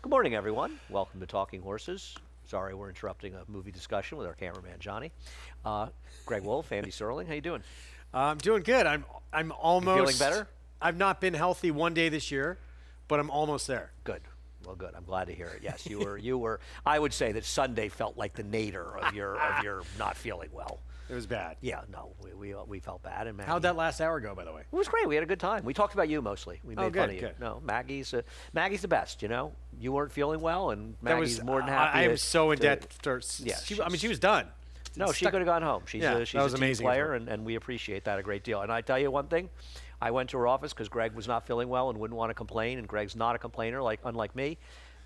Good morning, everyone. Welcome to Talking Horses. Sorry, we're interrupting a movie discussion with our cameraman Johnny. Greg Wolf, Andy Serling, how you doing? I'm doing good. I'm almost feeling better? I've not been healthy one day this year, but I'm almost there. Good. Well, good. I'm glad to hear it. Yes, you were. I would say that Sunday felt like the nadir of your not feeling well. It was bad. Yeah, no, we felt bad. And Maggie, How'd that last hour go, by the way? It was great. We had a good time. We talked about you mostly. We made fun of you. Good. No, Maggie's the best. You know, you weren't feeling well, and Maggie's more than happy. I am so in debt. Yeah, She was done. No, she could have gone home. She's a team amazing player, and we appreciate that a great deal. And I tell you one thing, I went to her office because Greg was not feeling well and wouldn't want to complain, and Greg's not a complainer, unlike me.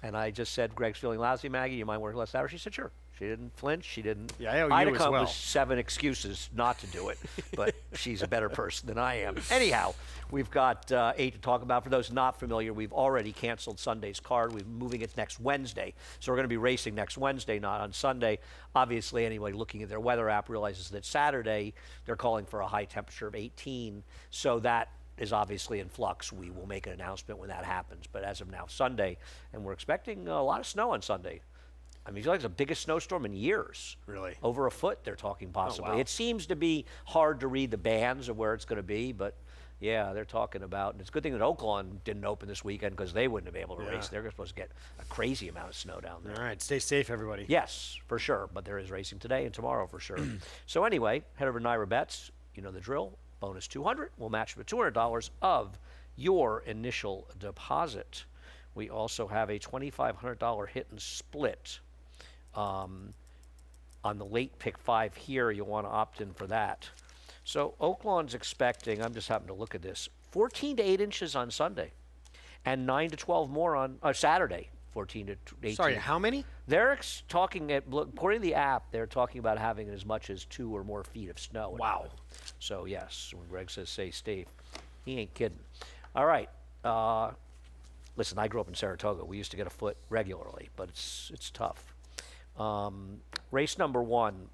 And I just said, Greg's feeling lousy, Maggie, you mind working less hours? She said, sure. She didn't flinch. She didn't. Yeah, I owe I'd you have as come well. with 7 excuses not to do it, but she's a better person than I am. Anyhow, we've got 8 to talk about. For those not familiar, we've already canceled Sunday's card. We're moving it next Wednesday. So we're going to be racing next Wednesday, not on Sunday. Obviously, anybody looking at their weather app realizes that Saturday they're calling for a high temperature of 18. So that is obviously in flux. We will make an announcement when that happens. But as of now, Sunday, and we're expecting a lot of snow on Sunday. I mean, it's like the biggest snowstorm in years. Really? Over a foot, they're talking possibly. Oh, wow. It seems to be hard to read the bands of where it's going to be, but yeah, they're talking about, and it's a good thing that Oaklawn didn't open this weekend because they wouldn't have been able to race. They're supposed to get a crazy amount of snow down there. All right, stay safe, everybody. Yes, for sure, but there is racing today and tomorrow for sure. So anyway, head over to Naira Bets. You know the drill. Bonus 200. We'll match with $200 of your initial deposit. We also have a $2,500 hit and split. On the late pick 5 here, you'll want to opt in for that. So Oaklawn's expecting, I'm just happening to look at this, 14 to 8 inches on Sunday and 9 to 12 more on Saturday, 14 to 18. Sorry, how many? They're talking, according to the app, they're talking about having as much as 2 or more feet of snow. Wow. So yes, when Greg says stay safe, he ain't kidding. All right. Listen, I grew up in Saratoga. We used to get a foot regularly, but it's tough. Race number 1,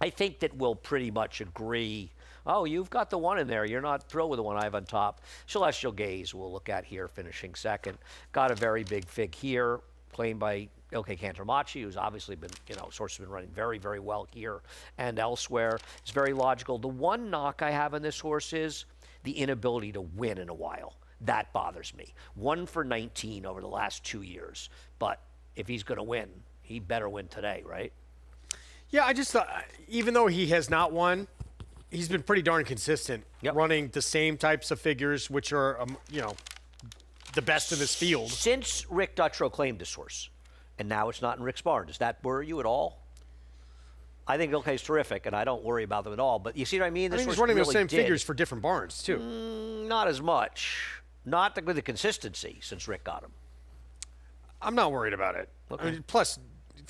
I think that we'll pretty much agree. Oh, you've got the 1 in there. You're not thrilled with the 1 I have on top. Celestial Gaze we'll look at here, finishing second. Got a very big fig here, claimed by Ilke Cantermachi, who's obviously been, sources have been running very, very well here and elsewhere. It's very logical. The one knock I have on this horse is the inability to win in a while. That bothers me. 1 for 19 over the last 2 years. But if he's going to win, he better win today, right? Yeah, I just thought, even though he has not won, he's been pretty darn consistent, running the same types of figures, which are, the best in this field. Since Rick Dutrow claimed this horse, and now it's not in Rick's barn, does that worry you at all? I think Ilke's terrific, and I don't worry about them at all. But you see what I mean? I think he's running those same figures for different barns, too. Not as much. Not with the consistency since Rick got him. I'm not worried about it. Okay. I mean, plus,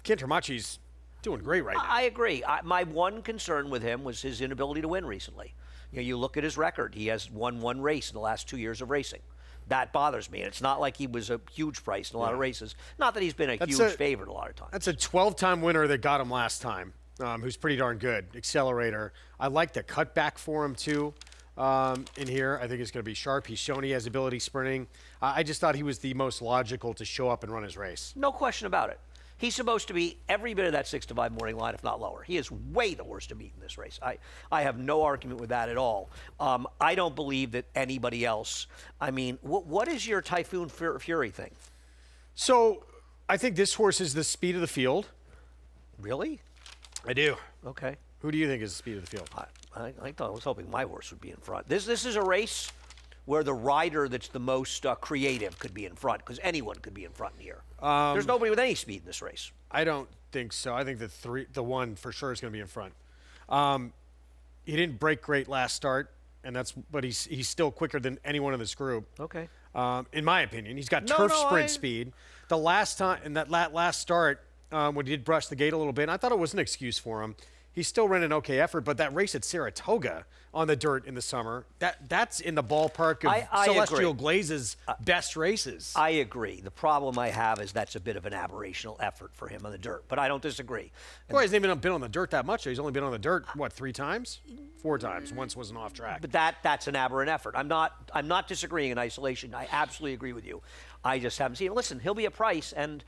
Cantermachi's doing great right now. I agree. My one concern with him was his inability to win recently. You look at his record. He has won 1 race in the last 2 years of racing. That bothers me. And it's not like he was a huge price in a lot of races. Not that he's been a huge favorite a lot of times. That's a 12-time winner that got him last time, who's pretty darn good. Accelerator. I like the cutback for him, too, in here. I think it's going to be sharp. He's shown he has ability sprinting. I just thought he was the most logical to show up and run his race. No question about it. He's supposed to be every bit of that 6 to 5 morning line, if not lower. He is way the worst to beat in this race. I have no argument with that at all. I don't believe that anybody else. I mean, what is your Typhoon Fury thing? So I think this horse is the speed of the field. Really? I do. Okay. Who do you think is the speed of the field? I was hoping my horse would be in front. This is a race where the rider that's the most creative could be in front, because anyone could be in front here. There's nobody with any speed in this race. I don't think so. I think the 1 for sure is going to be in front. He didn't break great last start, but he's still quicker than anyone in this group. Okay. In my opinion, he's got turf sprint speed. The last time in that last start, when he did brush the gate a little bit, I thought it was an excuse for him. he still ran an okay effort. But that race at Saratoga on the dirt in the summer, that's in the ballpark of I Celestial agree. Glaze's best races. I agree. The problem I have is that's a bit of an aberrational effort for him on the dirt, but I don't disagree. Well, he's not even been on the dirt that much. He's only been on the dirt, what, 3 times? 4 times. Once was an off track. But that's an aberrant effort. I'm not disagreeing in isolation. I absolutely agree with you. I just haven't seen it. Listen, he'll be a price, and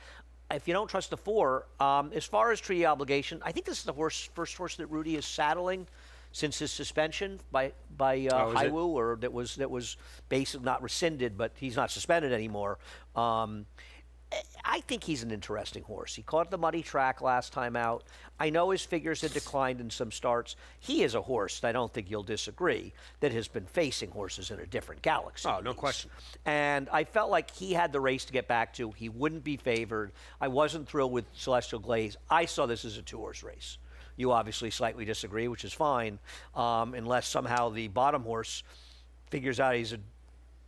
if you don't trust the 4, as far as treaty obligation, I think this is the first horse that Rudy is saddling since his suspension by Haiwu, or that was basically not rescinded, but he's not suspended anymore. I think he's an interesting horse. He caught the muddy track last time out. I know his figures had declined in some starts. He is a horse, I don't think you'll disagree, that has been facing horses in a different galaxy. Oh, no question. And I felt like he had the race to get back to. He wouldn't be favored. I wasn't thrilled with Celestial Glaze. I saw this as a 2-horse race. You obviously slightly disagree, which is fine, unless somehow the bottom horse figures out he's a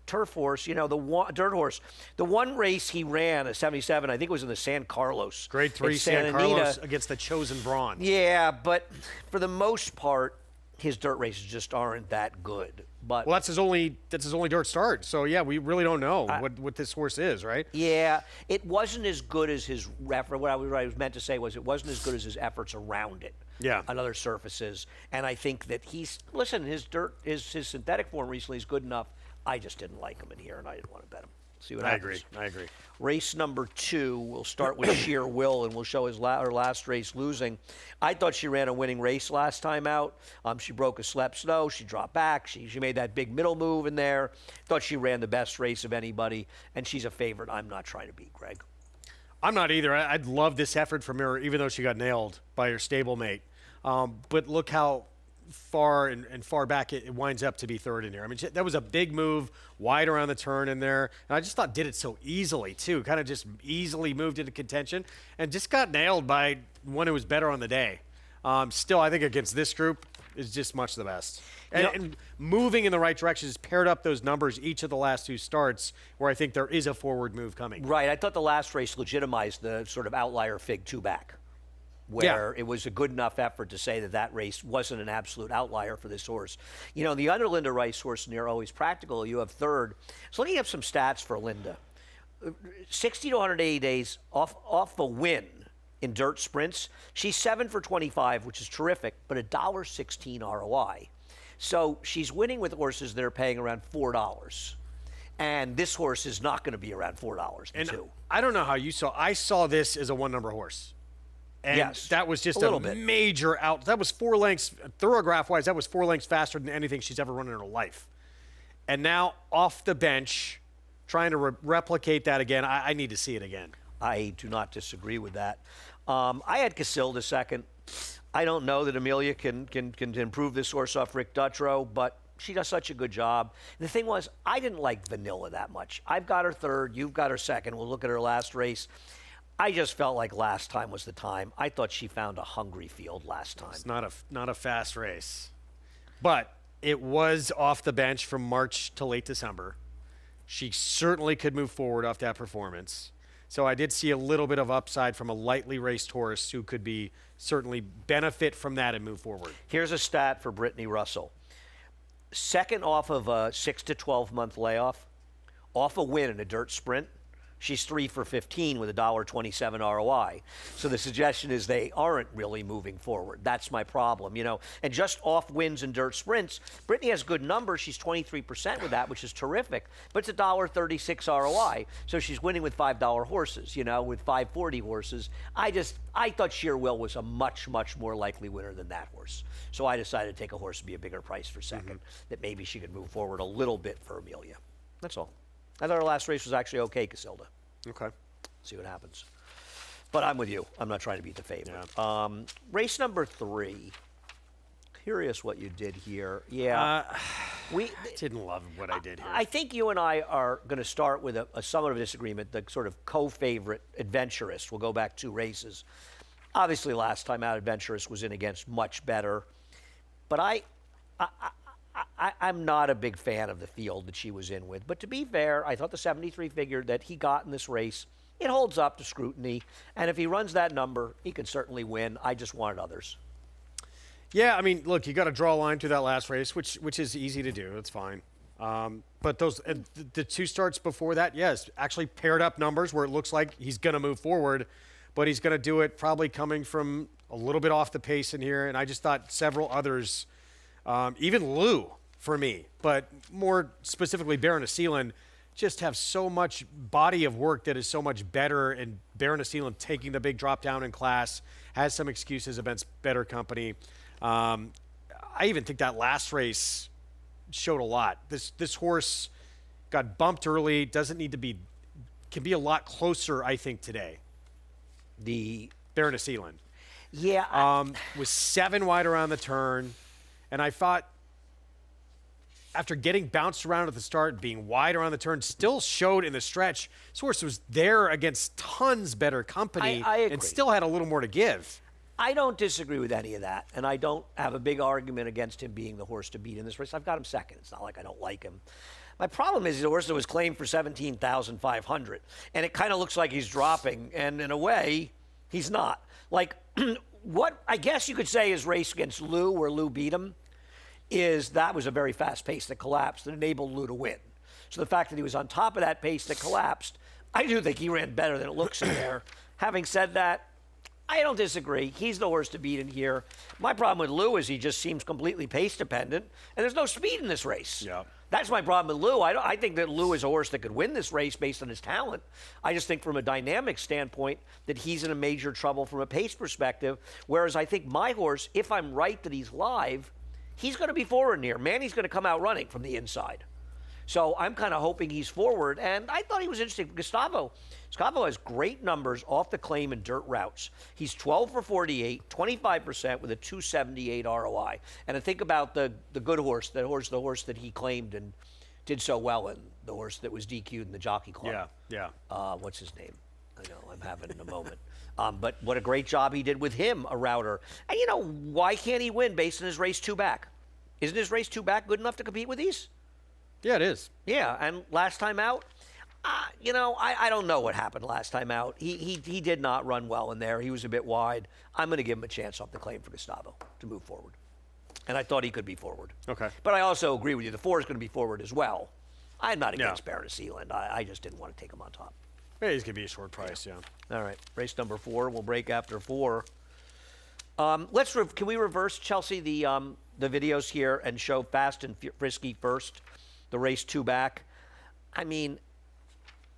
turf horse, dirt horse. The one race he ran at 77, I think it was in the San Carlos. Grade 3 at San Santa Carlos Anita. against the Chosen Bronze. Yeah, but for the most part, his dirt races just aren't that good. But Well, that's his only dirt start. So yeah, we really don't know what this horse is, right? yeah, it wasn't as good as his effort. What I was meant to say was it wasn't as good as his efforts around it. Yeah. On other surfaces, and I think that his synthetic form recently is good enough. I just didn't like him in here, and I didn't want to bet him. See what happens. I agree. Race number 2, we'll start with Sheer Will, and we'll show her last race losing. I thought she ran a winning race last time out. She broke a slep snow. She dropped back. She made that big middle move in there. Thought she ran the best race of anybody, and she's a favorite. I'm not trying to beat Greg. I'm not either. I'd love this effort from her, even though she got nailed by her stablemate. But look how far and far back it winds up to be third in here. I mean, that was a big move, wide around the turn in there. And I just thought did it so easily, too. Kind of just easily moved into contention and just got nailed by one who was better on the day. Still, I think against this group is just much the best. And moving in the right direction has paired up those numbers each of the last 2 starts where I think there is a forward move coming. Right. I thought the last race legitimized the sort of outlier fig 2 back, where it was a good enough effort to say that race wasn't an absolute outlier for this horse. The under Linda Rice horse near Always Practical, you have third. So looking up some stats for Linda. 60 to 180 days off the win in dirt sprints. She's 7 for 25, which is terrific, but $1.16 ROI. So she's winning with horses that are paying around $4. And this horse is not going to be around $4 And too. I don't know how you saw. I saw this as a 1-number horse. And Yes, that was just a little a bit. major out. That was 4 lengths, thoroughgraph-wise, that was 4 lengths faster than anything she's ever run in her life. And now off the bench, trying to replicate that again, I need to see it again. I do not disagree with that. I had Casilda second. I don't know that Amelia can improve this horse off Rick Dutrow, but she does such a good job. The thing was, I didn't like Vanilla that much. I've got her third. You've got her second. We'll look at her last race. I just felt like last time was the time. I thought she found a hungry field last time. It's not a fast race. But it was off the bench from March to late December. She certainly could move forward off that performance. So I did see a little bit of upside from a lightly raced horse who could be certainly benefit from that and move forward. Here's a stat for Brittany Russell. Second off of a 6 to 12 month layoff, off a win in a dirt sprint. She's 3 for 15 with a $1.27 ROI. So the suggestion is they aren't really moving forward. That's my problem, And just off wins in dirt sprints, Brittany has good numbers. She's 23% with that, which is terrific. But it's a $1.36 ROI. So she's winning with $5 horses, with 540 horses. I thought Sheer Will was a much, much more likely winner than that horse. So I decided to take a horse to be a bigger price for second, that maybe she could move forward a little bit for Amelia. That's all. I thought her last race was actually okay, Casilda. Okay. See what happens. But I'm with you. I'm not trying to beat the favorite. Yeah. Race number 3. Curious what you did here. Yeah. I didn't love what I did here. I think you and I are going to start with a somewhat of a disagreement. The sort of co-favorite Adventurist. We'll go back 2 races. Obviously, last time out, Adventurist was in against much better. But I'm not a big fan of the field that she was in with. But to be fair, I thought the 73 figure that he got in this race, it holds up to scrutiny. And if he runs that number, he can certainly win. I just wanted others. Yeah, I mean, look, you got to draw a line through that last race, which is easy to do. That's fine. But those the two starts before that, yes, actually paired up numbers where it looks like he's going to move forward, but he's going to do it probably coming from a little bit off the pace in here. And I just thought several others, even Lou for me, but more specifically Baron of Sealand, just have so much body of work that is so much better. And Baron of Sealand taking the big drop down in class, has some excuses against better company. I even think that last race showed a lot. This horse got bumped early, doesn't need to be, can be a lot closer, I think, today. The Baron of Sealand. yeah, Was 7 wide around the turn, and I thought after getting bounced around at the start, being wide around the turn, still showed in the stretch. This horse was there against tons better company I agree. and still had a little more to give. I don't disagree with any of that, and I don't have a big argument against him being the horse to beat in this race. I've got him second. It's not like I don't like him. My problem is he's a horse that was claimed for 17,500, and it kind of looks like he's dropping, and in a way, he's not. Like, what I guess you could say his race against Lou, where Lou beat him, is that was a very fast pace that collapsed that enabled Lou to win. So the fact that he was on top of that pace that collapsed, I do think he ran better than it looks in there. Having said that, I don't disagree. He's the horse to beat in here. My problem with Lou is he just seems completely pace dependent, and there's no speed in this race. Yeah. That's my problem with Lou. I think that Lou is a horse that could win this race based on his talent. I just think from a dynamic standpoint that he's in a major trouble from a pace perspective, whereas I think my horse, if I'm right that he's live, he's going to be forward in here. Manny's going to come out running from the inside. So I'm kind of hoping he's forward, and I thought he was interesting. Gustavo has great numbers off the claim in dirt routes. He's 12 for 48, 25% with a 278 ROI. And I think about the good horse, the horse that he claimed and did so well in, the horse that was DQ'd in the Jockey Club. Yeah. What's his name? I know, I'm having a moment. But what a great job he did with him, a router. And, why can't he win based on his race 2 back? Isn't his race 2 back good enough to compete with these? Yeah, it is. Yeah, and last time out, I don't know what happened last time out. He did not run well in there. He was a bit wide. I'm going to give him a chance off the claim for Gustavo to move forward. And I thought he could be forward. Okay. But I also agree with you. The 4 is going to be forward as well. I'm not against Yeah. Baron of Sealand. I just didn't want to take him on top. Yeah, he's going to be a short price, yeah. All right, race number 4. We'll break after 4. Can we reverse, Chelsea, the videos here and show Fast and Frisky first, the race 2 back? I mean,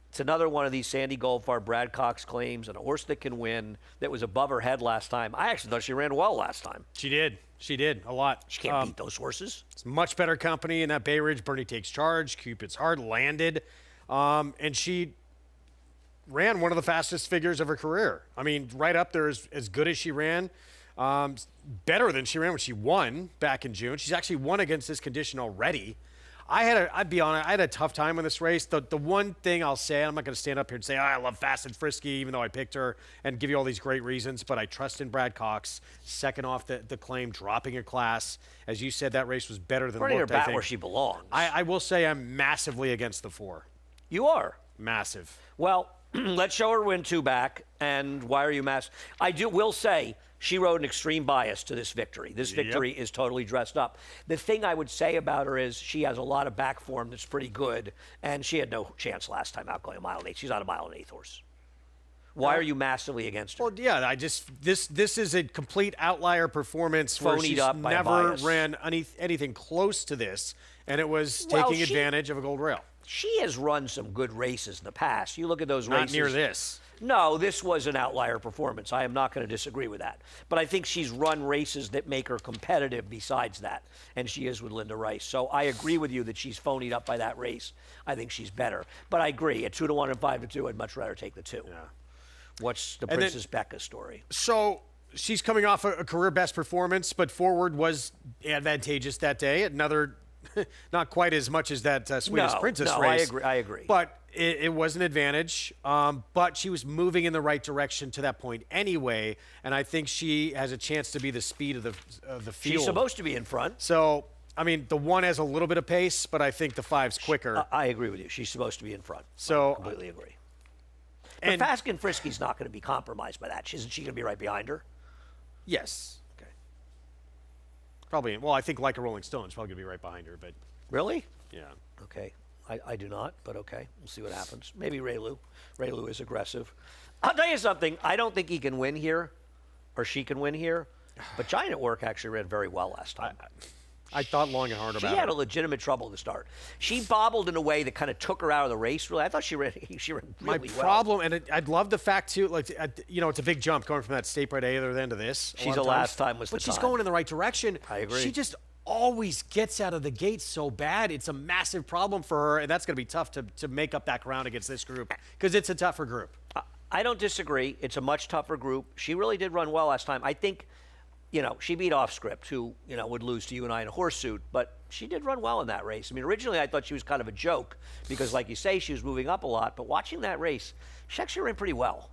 it's another one of these Sandy Goldfarb, Brad Cox claims, and a horse that can win that was above her head last time. I actually thought she ran well last time. She did a lot. She can't beat those horses. It's much better company in that Bay Ridge. Bernie Takes Charge, Cupid's Heart landed, and she ran one of the fastest figures of her career. I mean, right up there as good as she ran. Better than she ran when she won back in June. She's actually won against this condition already. I'd be honest, I had a tough time in this race. The one thing I'll say, I'm not going to stand up here and say, I love Fast and Frisky, even though I picked her, and give you all these great reasons, but I trust in Brad Cox, second off the claim, dropping a class. As you said, that race was better than Putting her looked, I back think. where she belongs. I will say I'm massively against the 4. You are. Massive. Well, let's show her win 2 back. And why are you mass? Will say she rode an extreme bias to this victory. This victory is totally dressed up. The thing I would say about her is she has a lot of back form that's pretty good, and she had no chance last time out going a 1.8 miles. She's not a 1.8 miles horse. Why are you massively against her? Well, yeah, this is a complete outlier performance where Phonied she's up by a never bias. ran anything close to this, and it was Well, taking she- advantage of a gold rail. She has run some good races in the past. You look at those Not races. near this. No, this was an outlier performance. I am not going to disagree with that. But I think she's run races that make her competitive besides that, and she is with Linda Rice. So I agree with you that she's phonied up by that race. I think she's better. But I agree. At 2-1 and 5-2, I'd much rather take the 2. Yeah. What's the then- Princess Becca story? So she's coming off a career best performance, but forward was advantageous that day. Another, not quite as much as that Sweetest Princess race. I agree. But it was an advantage. But she was moving in the right direction to that point anyway, and I think she has a chance to be the speed of the field. She's supposed to be in front. So, I mean, the 1 has a little bit of pace, but I think the 5's quicker. I agree with you. She's supposed to be in front. So- I completely agree. But And- Fast and Frisky's not going to be compromised by that. Isn't she going to be right behind her? Yes. Okay. Probably. Well, I think Like a Rolling Stone is probably gonna be right behind her, but Really? yeah. Okay. I do not, but okay. We'll see what happens. Maybe Raylu. Raylu is aggressive. I'll tell you something. I don't think he can win here, or she can win here. But Giant at Work actually ran very well last time. I thought long and hard She about had it. a legitimate trouble to start. She bobbled in a way that kind of took her out of the race. Really, I thought she ran My really well. problem, and I'd love the fact too, like it's a big jump going from that state bred A other end to this. She's lot of the times. last time was the but she's time. going in the right direction. I agree. She just always gets out of the gate so bad. It's a massive problem for her, and that's going to be tough to make up that ground against this group because it's a tougher group. I don't disagree. It's a much tougher group. She really did run well last time. I think, she beat Off Script, who, would lose to you and I in a horse suit, but she did run well in that race. I mean, originally I thought she was kind of a joke because, like you say, she was moving up a lot, but watching that race, she actually ran pretty well.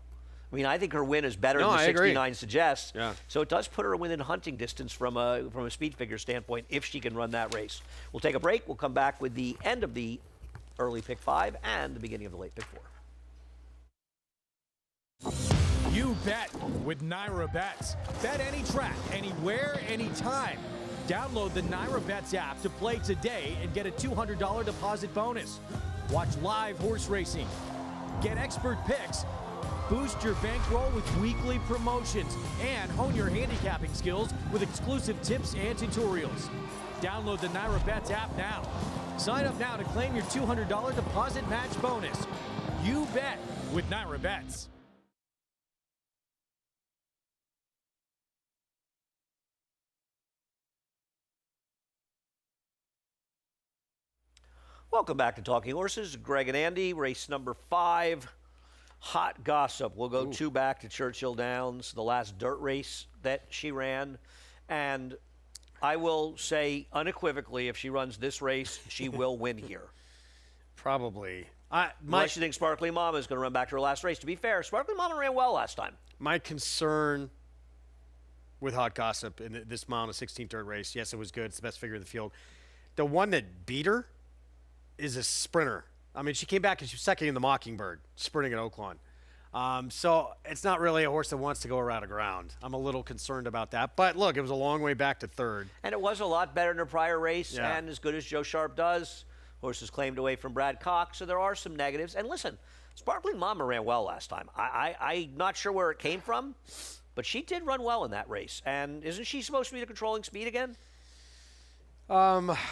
I mean, I think her win is better No, than the I agree. 69 suggests. Yeah. So it does put her within hunting distance from a speed figure standpoint if she can run that race. We'll take a break. We'll come back with the end of the early pick 5 and the beginning of the late pick 4. You bet with Naira Bets. Bet any track, anywhere, anytime. Download the Naira Bets app to play today and get a $200 deposit bonus. Watch live horse racing. Get expert picks. Boost your bankroll with weekly promotions and hone your handicapping skills with exclusive tips and tutorials. Download the Naira Bets app now. Sign up now to claim your $200 deposit match bonus. You bet with Naira Bets. Welcome back to Talking Horses. Greg and Andy, race number 5. Hot Gossip. We'll go 2 back to Churchill Downs, the last dirt race that she ran. And I will say unequivocally, if she runs this race, she will win here. Probably. Unless you think Sparkly Mama is going to run back to her last race. To be fair, Sparkly Mama ran well last time. My concern with Hot Gossip in this mile in the 16th dirt race, yes, it was good. It's the best figure in the field. The one that beat her is a sprinter. I mean, she came back and she was second in the Mockingbird, sprinting at Oaklawn. So it's not really a horse that wants to go around the ground. I'm a little concerned about that. But look, it was a long way back to third. And it was a lot better than her prior race, Yeah. and as good as Joe Sharp does. Horses claimed away from Brad Cox, so there are some negatives. And listen, Sparkling Mama ran well last time. I'm not sure where it came from, but she did run well in that race. And isn't she supposed to be the controlling speed again?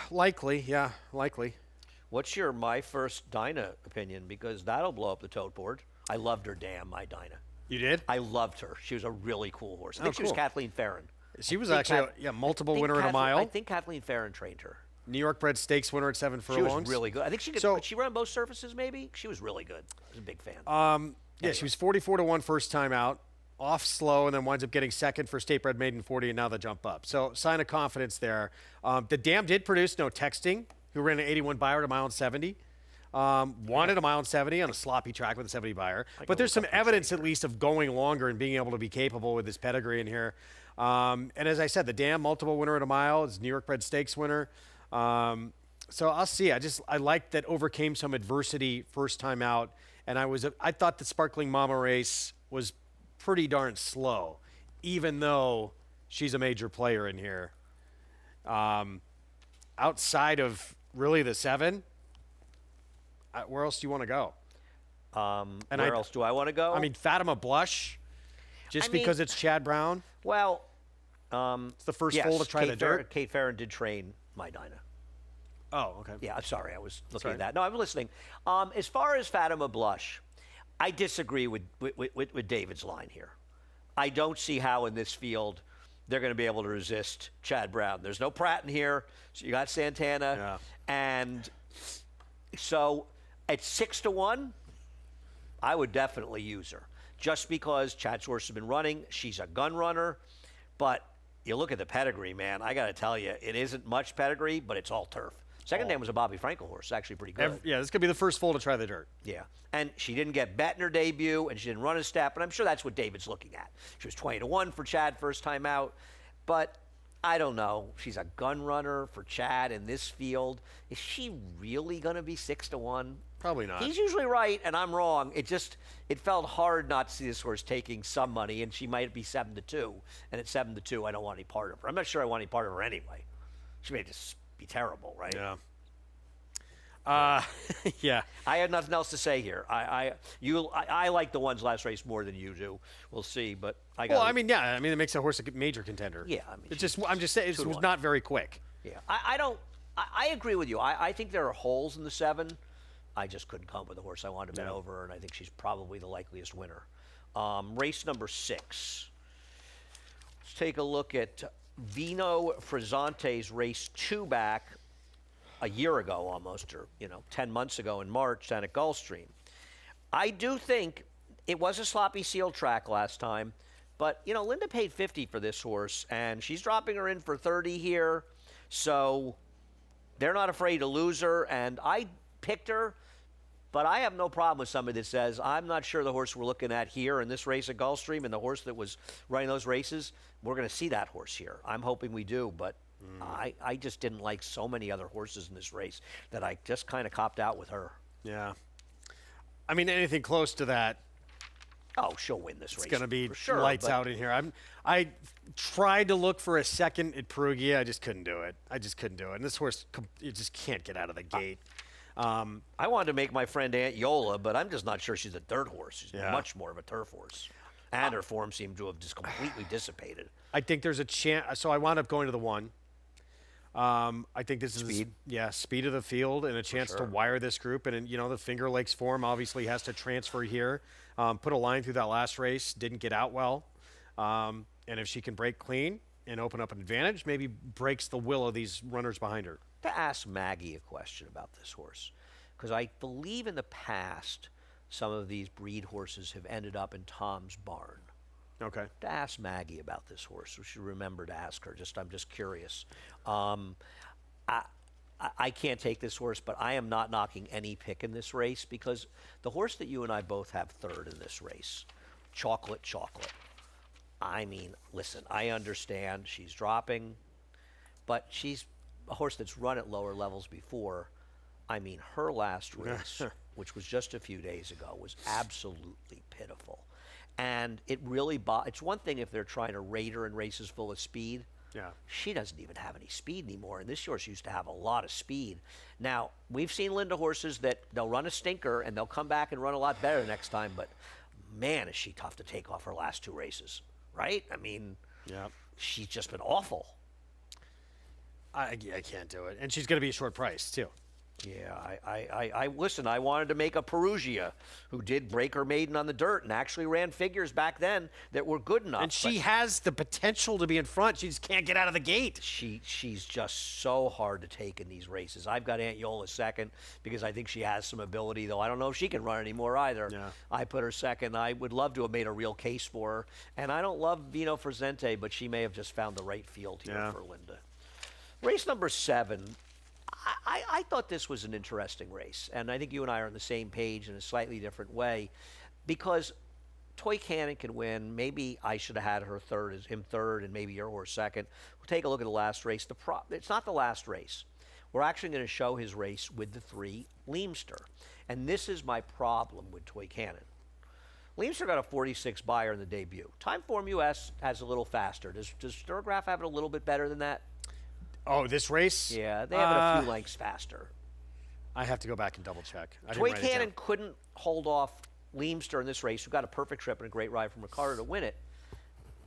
Likely, yeah, likely. What's your My First Dinah opinion? Because that'll blow up the tote board. I loved her damn My Dinah. You did? I loved her. She was a really cool horse. I think she was cool. Kathleen Farron. She was I think actually multiple winner in a mile. I think Kathleen Farron trained her. New York bred stakes winner at 7 She furlongs. was really good. I think she could. So- Could she run both surfaces? Maybe she was really good. I was a big fan. Yeah, she was 44-1 first time out, off slow, and then winds up getting second for State Bred Maiden 40, and now the jump up. So sign of confidence there. The dam did produce No Texting, who ran an 81 buyer at a mile and 70. Wanted a mile and 70 on a sloppy track with a 70 buyer. But there's some evidence at least of going longer and being able to be capable with this pedigree in here. And as I said, the dam multiple winner at a mile is New York bred stakes winner. So I'll see. I like that overcame some adversity first time out. And I thought the Sparkling Mama race was pretty darn slow, even though she's a major player in here. Outside of really the 7, where else do you want to go? Where else do I want to go? I mean, Fatima Blush, just I mean- because it's Chad Brown. well, It's the first yes, foal to try Kate the Farron, dirt. Kate Farron did train My Dinah. Oh, okay. Yeah, I'm sorry. I was looking Sorry. at that. No, I'm listening. As far as Fatima Blush, I disagree with David's line here. I don't see how in this field they're going to be able to resist Chad Brown. There's no Pratt in here, so you got Santana. Yeah. And so at 6-1, I would definitely use her. Just because Chad's horse has been running, she's a gun runner. But you look at the pedigree, man, I got to tell you, it isn't much pedigree, but it's all turf. Second name was a Bobby Frankel horse, actually pretty good. Yeah, this could be the first foal to try the dirt. Yeah, and she didn't get bet in her debut, and she didn't run a step, and I'm sure that's what David's looking at. She was 20-1 for Chad first time out, but I don't know. She's a gun runner for Chad in this field. Is she really going to be 6-1? Probably not. He's usually right, and I'm wrong. It felt hard not to see this horse taking some money, and she might be 7-2. And at 7-2, I don't want any part of her. I'm not sure I want any part of her anyway. She may just be terrible, right? Yeah. Yeah. I had nothing else to say here. I like the ones last race more than you do. We'll see, but I got. Well, I mean, yeah. I mean, it makes a horse a major contender. Yeah, I mean, it's just. I'm just saying, it was not very quick. Yeah, I don't. I agree with you. I think there are holes in the 7. I just couldn't come up with a horse I wanted to bet over, and I think she's probably the likeliest winner. Race number 6. Let's take a look at Vino Frizzante's race 2 back a year ago almost, or 10 months ago in March down at Gulfstream. I do think it was a sloppy seal track last time, but Linda paid 50 for this horse, and she's dropping her in for 30 here, so they're not afraid to lose her, and I picked her. But I have no problem with somebody that says, I'm not sure the horse we're looking at here in this race at Gulfstream and the horse that was running those races, we're going to see that horse here. I'm hoping we do, but I just didn't like so many other horses in this race that I just kind of copped out with her. Yeah. I mean, anything close to that, Oh, she'll win this race. it's going to be for sure, lights but out in here. I tried to look for a second at Perugia. I just couldn't do it. And this horse, you just can't get out of the gate. I wanted to make my friend Aunt Yola, but I'm just not sure she's a dirt horse. She's Yeah. much more of a turf horse. And her form seemed to have just completely dissipated. I think there's a chance. So I wound up going to the 1. I think this is speed of the field and a chance to wire this group. And the Finger Lakes form obviously has to transfer here. Put a line through that last race, didn't get out well. And if she can break clean and open up an advantage, maybe breaks the will of these runners behind her. To ask Maggie a question about this horse, because I believe in the past some of these breed horses have ended up in Tom's barn. Okay. To ask Maggie about this horse, we should remember to ask her. I'm just curious. I can't take this horse, but I am not knocking any pick in this race because the horse that you and I both have third in this race, Chocolate. I mean, listen, I understand she's dropping, but she's a horse that's run at lower levels before. I mean, her last race, which was just a few days ago, was absolutely pitiful. And it really, it's one thing if they're trying to rate her in races full of speed. Yeah. She doesn't even have any speed anymore, and this horse used to have a lot of speed. Now, we've seen Linda horses that they'll run a stinker, and they'll come back and run a lot better next time, but man, is she tough to take off her last 2 races, right? I mean, Yeah. she's just been awful. I can't do it. And she's going to be a short price, too. Yeah, I listen, I wanted to make a Perugia who did break her maiden on the dirt and actually ran figures back then that were good enough. And she has the potential to be in front. She just can't get out of the gate. She's just so hard to take in these races. I've got Aunt Yola second because I think she has some ability, though I don't know if she can run anymore either. Yeah. I put her second. I would love to have made a real case for her. And I don't love Vino Frizzante, but she may have just found the right field here for Linda. Race number 7. I thought this was an interesting race, and I think you and I are on the same page in a slightly different way, because Toy Cannon can win. Maybe I should have had him third, and maybe your horse second. We'll take a look at the last race. It's not the last race. We're actually going to show his race with the 3 Leamster, and this is my problem with Toy Cannon. Leamster got a 46 buyer in the debut. Timeform US has a little faster. Does Sturgraph have it a little bit better than that? Oh, this race? Yeah, they have it a few lengths faster. I have to go back and double check. Toy Cannon couldn't hold off Leamster in this race, who got a perfect trip and a great ride from Ricardo to win it,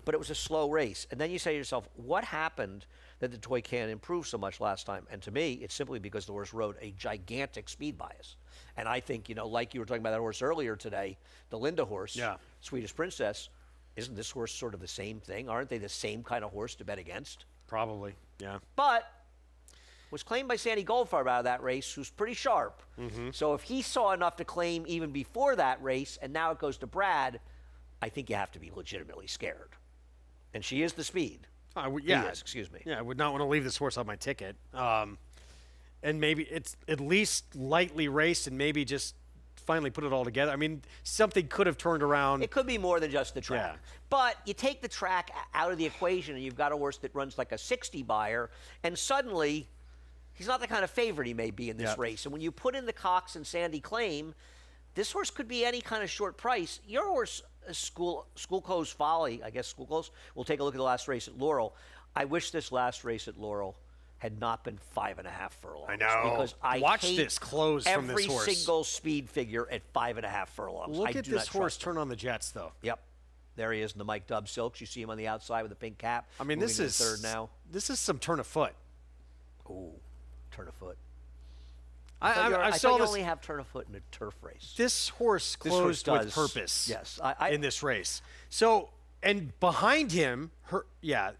but it was a slow race. And then you say to yourself, what happened that the Toy Cannon improved so much last time? And to me, it's simply because the horse rode a gigantic speed bias. And I think, like you were talking about that horse earlier today, the Linda horse, Swedish Princess, isn't this horse sort of the same thing? Aren't they the same kind of horse to bet against? Probably, yeah. But was claimed by Sandy Goldfarb out of that race, who's pretty sharp. So if he saw enough to claim even before that race, and now it goes to Brad, I think you have to be legitimately scared. And she is the speed. Yeah. He is, excuse me. Yeah, I would not want to leave this horse on my ticket. And maybe it's at least lightly raced and maybe just finally put it all together. I mean, something could have turned around. It could be more than just the track. Yeah. But you take the track out of the equation, and you've got a horse that runs like a 60 buyer, and suddenly he's not the kind of favorite he may be in this Yep. race. And when you put in the Cox and Sandy Claim, this horse could be any kind of short price. Your horse, School Close Folly, I guess School Close, we'll take a look at the last race at Laurel. I wish this last race at Laurel had not been 5.5 furlongs. I know. Because I Watch hate this close from this horse. every single speed figure at 5.5 furlongs. Look I at do this not horse trust it. turn on the jets, though. Yep. There he is in the Mike Dubb silks. You see him on the outside with the pink cap. I mean, moving this to the is third now. This is some turn of foot. Ooh, turn of foot. I I saw thought you this. only have turn of foot in a turf race. This horse This horse closed with does. purpose. Yes, in this race. So, and behind him, in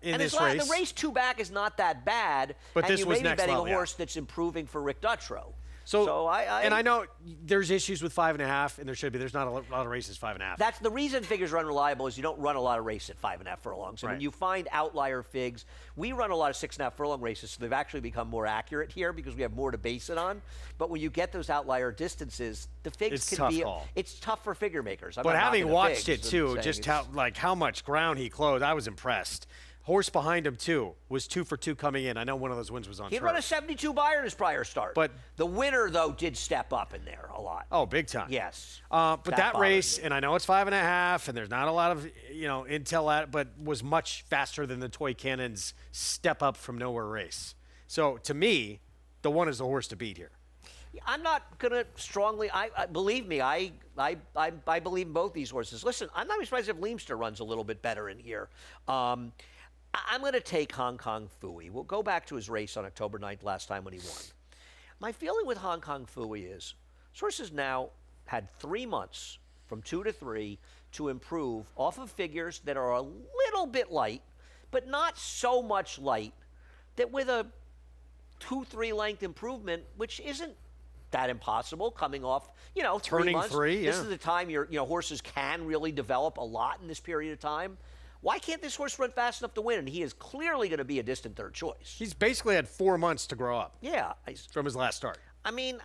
and this his race, the race two back is not that bad. But and this you was may be next betting level, a yeah. horse that's improving for Rick Dutrow. So, I and I know there's issues with 5.5, and there should be. There's not a lot of races 5.5. That's the reason figures are unreliable is you don't run a lot of races at 5.5 furlongs. And when Right. you find outlier figs, we run a lot of 6.5 furlong races, so they've actually become more accurate here because we have more to base it on. But when you get those outlier distances, the figs It's can tough be call. it's tough for figure makers. I'm But not having knocking the watched figs, it I'm too, saying just it's- how much ground he closed, I was impressed. Horse behind him too was 2 for 2 coming in. I know one of those wins was on He'd turf. run a 72 buyer in his prior start. But- the winner, though, did step up in there a lot. Oh, big time. Yes. But that bothered race, me. and I know it's 5.5, and there's not a lot of intel at it, but was much faster than the Toy Cannon's step up from nowhere race. So to me, the one is the horse to beat here. I'm not going to strongly. I believe me. I believe in both these horses. Listen, I'm not surprised if Leamster runs a little bit better in here. I'm going to take Hong Kong Fooey. We'll go back to his race on October 9th last time when he won. My feeling with Hong Kong Fooey is this horse has now had 3 months from 2 to 3 to improve off of figures that are a little bit light, but not so much light that with a 2-3 length improvement, which isn't that impossible coming off, 3 Turning months. 3, This yeah. is the time horses can really develop a lot in this period of time. Why can't this horse run fast enough to win? And he is clearly going to be a distant third choice. He's basically had 4 months to grow up Yeah. from his last start. I mean,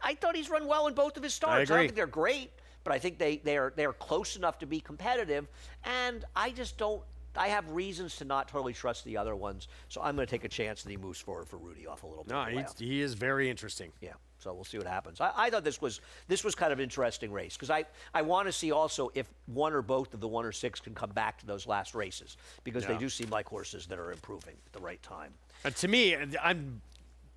I thought he's run well in both of his starts. I agree. don't think they're great, but I think they're close enough to be competitive. And I just don't. I have reasons to not totally trust the other ones, so I'm going to take a chance that he moves forward for Rudy off a little bit. No, in the layoff. he is very interesting. Yeah, so we'll see what happens. I thought this was kind of an interesting race because I want to see also if one or both of the 1 or 6 can come back to those last races because they Yeah. do seem like horses that are improving at the right time. And to me, I'm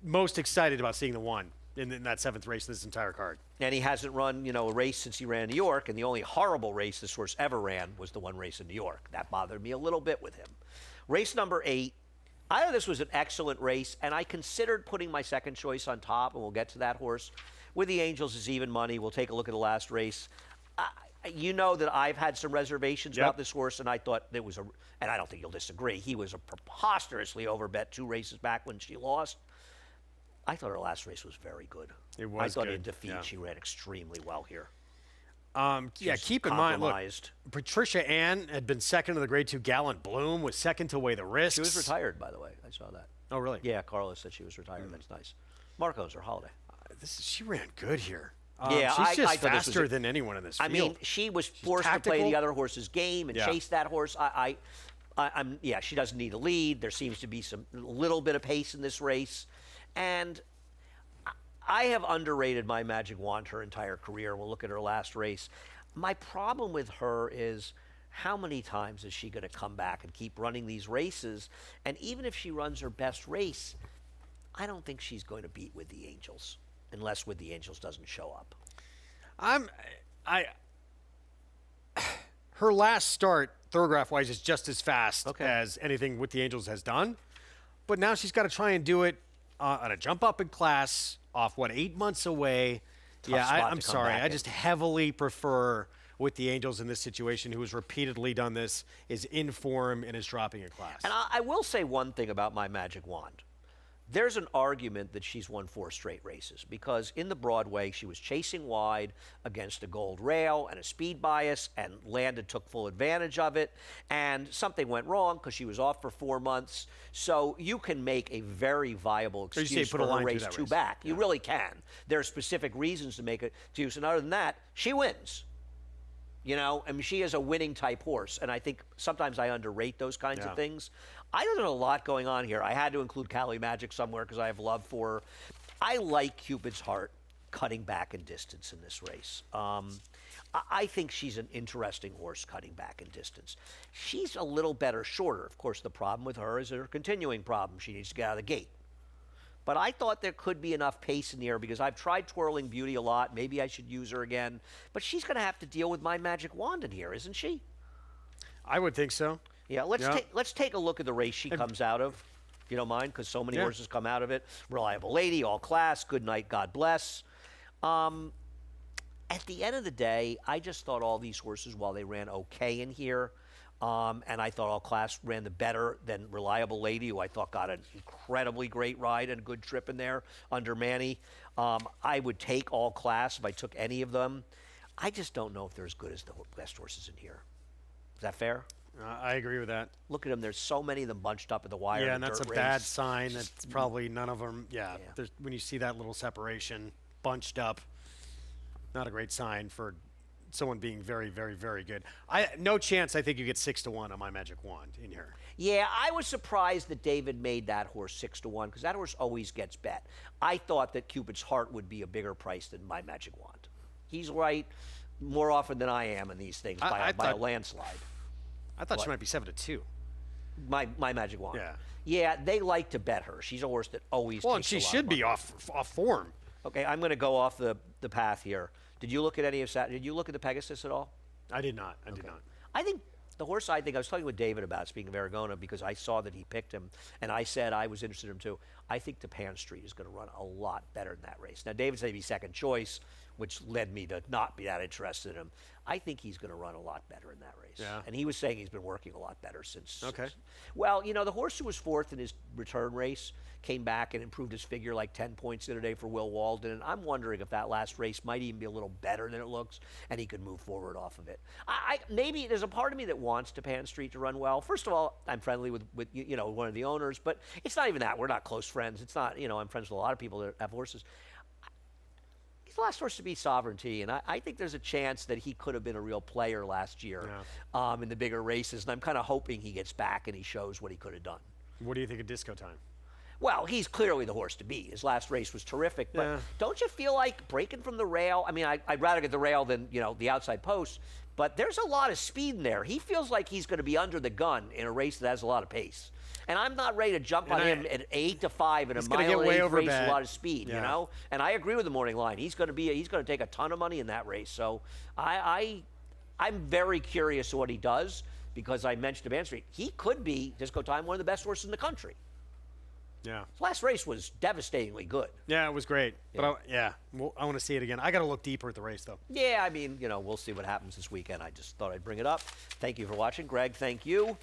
most excited about seeing the 1 in that 7th race in this entire card. And he hasn't run, a race since he ran in New York, and the only horrible race this horse ever ran was the one race in New York. That bothered me a little bit with him. Race number 8, I thought this was an excellent race, and I considered putting my second choice on top, and we'll get to that horse. With the Angels is even money. We'll take a look at the last race. You know that I've had some reservations Yep. about this horse, and I thought it was and I don't think you'll disagree, he was a preposterously overbet 2 races back when she lost. I thought her last race was very good. It was I thought in good, defeat yeah. she ran extremely well here. Yeah, was keep in mind, look, compromised. Patricia Ann had been second to the Grade 2 Gallant Bloom, was second to Weigh the Risks. She was retired, by the way. I saw that. Oh, really? Yeah, Carla said she was retired. That's nice. Marco's her holiday. She ran good here. Yeah, she's I just thought this was faster a- than anyone in this I field. mean, she was forced to play tactical. the other horse's game and Yeah. chase that horse. Yeah, she doesn't need a lead. There seems to be some little bit of pace in this race, and I have underrated my Magic Wand her entire career. We'll look at her last race. My problem with her is how many times is she going to come back and keep running these races? And even if she runs her best race, I don't think she's going to beat With the Angels unless With the Angels doesn't show up. Her last start, thoroughgraph-wise, is just as fast Okay. as anything With the Angels has done. But now she's got to try and do it on a jump up in class off, 8 months away. Tough spot I'm to come sorry. back I in. just heavily prefer With the Angels in this situation, who has repeatedly done this, is in form and is dropping a class. And I will say one thing about my Magic Wand. There's an argument that she's won 4 straight races because in the Broadway, she was chasing wide against a gold rail and a speed bias, and Landon took full advantage of it. And something went wrong because she was off for 4 months. So you can make a very viable So you say excuse put for a her line through race that 2 race. back. You really can. There are specific reasons to make it to use. And other than that, she wins. You know, I mean, she is a winning type horse, and I think sometimes I underrate those kinds Yeah. of things. I know there's a lot going on here. I had to include Cali Magic somewhere because I have love for her. I like Cupid's Heart cutting back in distance in this race. I think she's an interesting horse cutting back in distance. She's a little better shorter. Of course, the problem with her is her continuing problem. She needs to get out of the gate. But I thought there could be enough pace in the air because I've tried Twirling Beauty a lot. Maybe I should use her again. But she's going to have to deal with My Magic Wand in here, isn't she? I would think so. Yeah, let's take a look at the race she comes out of, if you don't mind, because so many Yeah. horses come out of it. Reliable Lady, All Class, Good Night, God Bless. At the end of the day, I just thought all these horses, while they ran okay in here, and I thought All Class ran the better than Reliable Lady, who I thought got an incredibly great ride and a good trip in there under Manny. I would take All Class if I took any of them. I just don't know if they're as good as the best horses in here. Is that fair? I agree with that. Look at them. There's so many of them bunched up at the wire. Yeah, in and the that's a dirt bad race. sign. That's probably none of them. Yeah, Yeah. There's, when you see that little separation bunched up, not a great sign for someone being very, very, very good. No chance. I think you get 6-1 on My Magic Wand in here. Yeah, I was surprised that David made that horse 6-1 because that horse always gets bet. I thought that Cupid's Heart would be a bigger price than My Magic Wand. He's right more often than I am in these things by I a thought- landslide. I thought What? she might be 7-2. My Magic Wand. Yeah. Yeah, they like to bet her. She's a horse that always. Well, and takes a she lot of should be money. off form. Okay, I'm going to go off the path here. Did you look at any of that? Did you look at the Pegasus at all? I did not. I did not. I think the horse I was talking with David about, speaking of Aragona, because I saw that he picked him, and I said I was interested in him too. I think Japan Street is going to run a lot better in that race. Now, David said he'd be second choice, which led me to not be that interested in him. I think he's going to run a lot better in that race. Yeah. And he was saying he's been working a lot better since. Okay. Well, you know, the horse who was fourth in his return race came back and improved his figure like 10 points the other day for Will Walden. And I'm wondering if that last race might even be a little better than it looks, and he could move forward off of it. Maybe there's a part of me that wants Japan Street to run well. First of all, I'm friendly with one of the owners, but it's not even that. We're not close friends. It's not, I'm friends with a lot of people that have horses. He's the last horse to beat Sovereignty, and I think there's a chance that he could have been a real player last year in the bigger races, and I'm kind of hoping he gets back and he shows what he could have done. What do you think of Disco Time? Well, he's clearly the horse to beat. His last race was terrific, but Yeah. don't you feel like breaking from the rail? I mean, I'd rather get the rail than, the outside post, but there's a lot of speed in there. He feels like he's going to be under the gun in a race that has a lot of pace. And I'm not ready to jump on him at 8-5 in a He's gonna get mile and way eighth over race with bet. a lot of speed, Yeah. And I agree with the morning line. He's going to take a ton of money in that race. So I'm very curious to what he does because I mentioned to Ban Street, he could be, Disco Time, one of the best horses in the country. Yeah. His last race was devastatingly good. Yeah, it was great. But I want to see it again. I got to look deeper at the race, though. Yeah, I mean, we'll see what happens this weekend. I just thought I'd bring it up. Thank you for watching. Greg, thank you.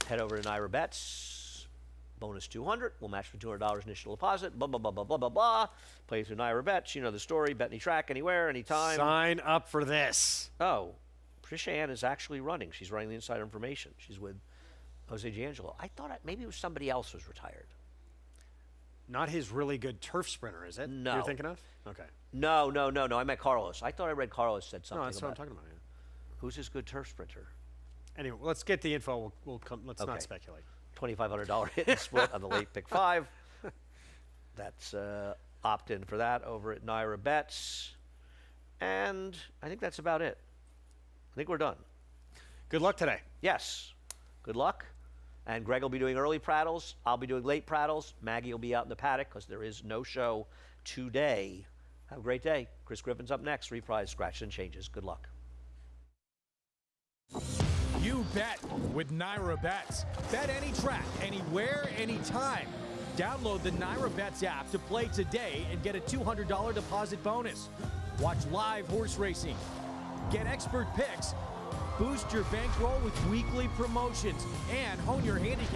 Head over to Naira Bets. Bonus 200. We'll match for $200 initial deposit. Blah, blah, blah, blah, blah, blah, blah. Play through Naira Bets. You know the story. Bet any track, anywhere, anytime. Sign up for this. Oh, Patricia Ann is actually running. She's running the insider information. She's with Jose D'Angelo. I thought maybe it was somebody else who was retired. Not his really good turf sprinter, is it? No. You're thinking of? Okay. No. I meant Carlos. I thought I read Carlos said something No, that's what I'm about talking about. Yeah. who's his good turf sprinter. Anyway, let's get the info. We'll come. Let's Okay. not speculate. $2,500 hit and split on the late pick 5. That's opt-in for that over at Naira Bets. And I think that's about it. I think we're done. Good luck today. Yes. Good luck. And Greg will be doing early prattles. I'll be doing late prattles. Maggie will be out in the paddock because there is no show today. Have a great day. Chris Griffin's up next. Reprise, scratch and changes. Good luck. You bet with Naira Bets. Bet any track, anywhere, anytime. Download the Naira Bets app to play today and get a $200 deposit bonus. Watch live horse racing. Get expert picks. Boost your bankroll with weekly promotions and hone your handicap.